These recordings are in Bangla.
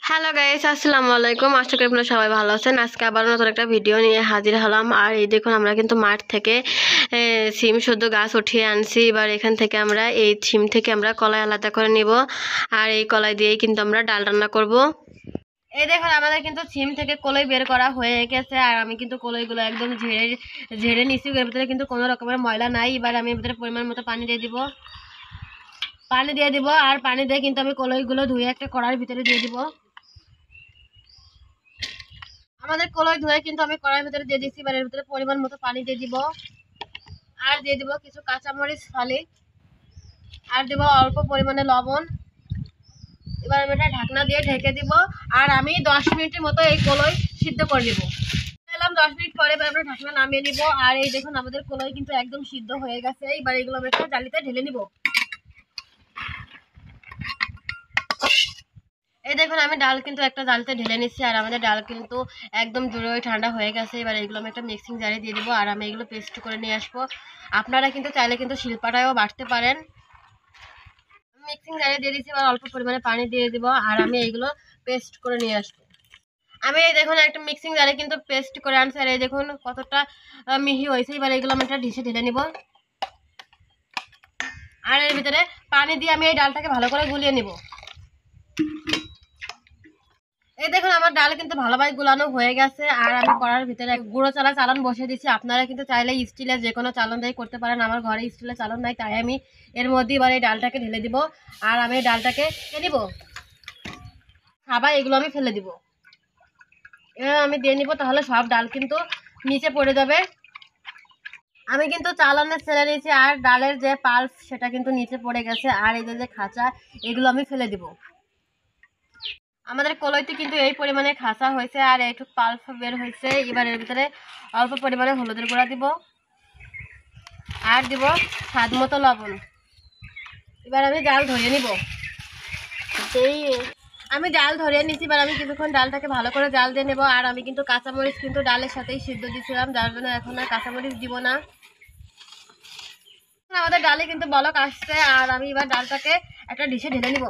হ্যালো গাইস, আসসালামু আলাইকুম। আশা করি আপনারা সবাই ভালো আছেন। আজকে আবার নতুন একটা ভিডিও নিয়ে হাজির হলাম। আর এই দেখুন, আমরা কিন্তু মাঠ থেকে সিম শুদ্ধ গাছ উঠিয়ে আনছি। এবার এখান থেকে আমরা এই সিম থেকে আমরা কলাই আলাদা করে নিব। আর এই কলাই দিয়েই কিন্তু আমরা ডাল রান্না করব। এই দেখুন, আমাদের কিন্তু সিম থেকে কলাই বের করা হয়ে গেছে। আর আমি কিন্তু কলাইগুলো একদম ঝেড়ে ঝেড়ে নিচ্ছি। এর ভিতরে কিন্তু কোনো রকমের ময়লা নাই। এবার আমি এর ভিতরে পরিমাণ মতো পানি দিয়ে দিব। আর পানি দিয়ে কিন্তু আমি কলাইগুলো ধুয়ে একটা কড়াইয়ের ভিতরে দিয়ে দিব। আমাদের কলাই ধুয়ে কিন্তু আমি কড়াইয়ের ভিতরে দিয়ে দিচ্ছি। এবার এর ভিতরে পরিমাণ মতো পানি দিয়ে দিব। আর দিয়ে দিব কিছু কাঁচামরিচ ফালি। আর দেব অল্প পরিমাণে লবণ। এবার আমি এটা ঢাকনা দিয়ে ঢেকে দিব। আর আমি 10 মিনিটের মতো এই কলাই সিদ্ধ করে নিব। 10 মিনিট পরে এবার আমরা ঢাকনা নামিয়ে নিব। আর এই দেখুন, আমাদের কলাই কিন্তু একদম সিদ্ধ হয়ে গেছে। এবার এগুলো আমি একটা জালিতে ঢেলে নিব। এই দেখুন, আমি ডাল কিন্তু একটা জালিতে ঢেলে নিচ্ছি। আর আমাদের ডাল কিন্তু একদম জোরে ঠান্ডা হয়ে গেছে। এবার এগুলো আমি একটা মিক্সিং জারে দিয়ে দিব। আর আমি এগুলো পেস্ট করে নিয়ে আসবো। আপনারা কিন্তু চাইলে কিন্তু শিলপাটায়ও বাটতে পারেন। মিক্সিং জারে দিয়ে দিচ্ছি। এবার অল্প পরিমাণে পানি দিয়ে দিব। আর আমি এইগুলো পেস্ট করে নিয়ে আসবো। আমি এই দেখুন একটা মিক্সিং জারে কিন্তু পেস্ট করে আনছি। আর এই দেখুন কতটা মিহি হয়েছে। এবার এগুলো আমি একটা ডিশে ঢেলে নিব। আর এর ভিতরে পানি দিয়ে আমি এই ডালটাকে ভালো করে গুলিয়ে নিব। এই দেখুন, আমার ডাল কিন্তু ভালোভাবে গুলানো হয়ে গেছে। আর আমি কড়ার ভিতরে গুঁড়ো চালান বসিয়ে দিচ্ছি। আপনারা কিন্তু চাইলে স্টিলের যে কোনো চালন দিয়ে করতে পারেন। আমার ঘরে স্টিলের চালন নাই, তাই আমি এর মধ্যে এবার এই ডালটাকে ঢেলে দিব। আর আমি এই ডালটাকে নিব খাবার, এগুলো আমি ফেলে দিব। এবার আমি দিয়ে নিব, তাহলে সব ডাল কিন্তু নিচে পড়ে যাবে। আমি কিন্তু চালানে ফেলে নিয়েছি। আর ডালের যে পাল্প সেটা কিন্তু নিচে পড়ে গেছে। আর এই যে খাঁচা, এগুলো আমি ফেলে দিব। আমাদের কলাইতে কিন্তু এই পরিমাণে খাসা হয়েছে আর এইটুকু পাল্প বের হয়েছে। এবার এর ভিতরে অল্প পরিমাণে হলুদের গুঁড়া দিব। আর দিব স্বাদ মতো লবণ। এবার আমি ডাল ধরিয়ে নিব। আমি ডাল ধরিয়ে নিচ্ছি। এবার আমি কিছুক্ষণ ডালটাকে ভালো করে জাল দিয়ে নেব। আর আমি কিন্তু কাঁচামরিচ কিন্তু ডালের সাথেই সিদ্ধ দিয়েছিলাম, যার জন্য এখন আর কাঁচামরিচ দিব না। আমাদের ডালে কিন্তু বলক আসছে। আর আমি এবার ডালটাকে একটা ডিশে ঢেলে নিব।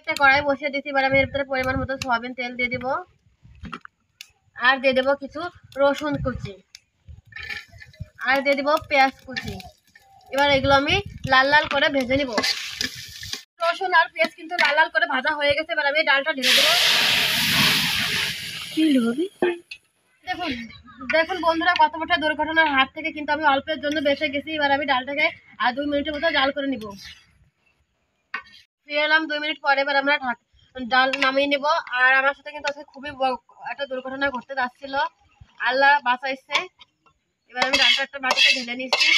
একটা কড়াই বসিয়ে দিচ্ছি। এবার আমি এর ভিতরে পরিমাণ মতো সয়াবিন তেল দিয়ে দিব। আর দিয়ে দেবো কিছু রসুন কুচি। আর দিয়ে দিব পেঁয়াজ কুচি। এবার এগুলো আমি লাল লাল করে ভেজে নিব। রসুন আর পেঁয়াজ কিন্তু লাল লাল করে ভাজা হয়ে গেছে। এবার আমি ডালটা ঢেলে দেবো। দেখুন দেখুন বন্ধুরা, কত বড় দুর্ঘটনার হাত থেকে কিন্তু আমি অল্পের জন্য বেঁচে গেছি। এবার আমি ডালটাকে আর 2 মিনিটের মতো জাল করে নিব। ফিরে এলাম 2 মিনিট পরে। এবার আমরা ডাল নামিয়ে নিব। আর আমার সাথে কিন্তু আজকে খুবই একটা দুর্ঘটনা ঘটতে যাচ্ছিল, আল্লাহ বাঁচাইছে। এবার আমি ডালটা একটা বাটিতে ঢেলে নিচ্ছি।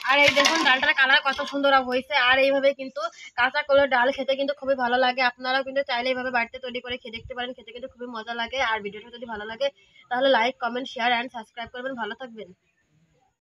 আর এই দেখুন ডালটার কালার কত সুন্দর হয়েছে। আর এইভাবে কিন্তু কাঁচা কলার ডাল খেতে কিন্তু খুবই ভালো লাগে। আপনারাও কিন্তু চাইলে এইভাবে বাড়িতে তৈরি করে খেয়ে দেখতে পারেন। খেতে কিন্তু খুবই মজা লাগে। আর ভিডিওটা যদি ভালো লাগে তাহলে like, comment, share and subscribe করবেন। ভালো থাকবেন।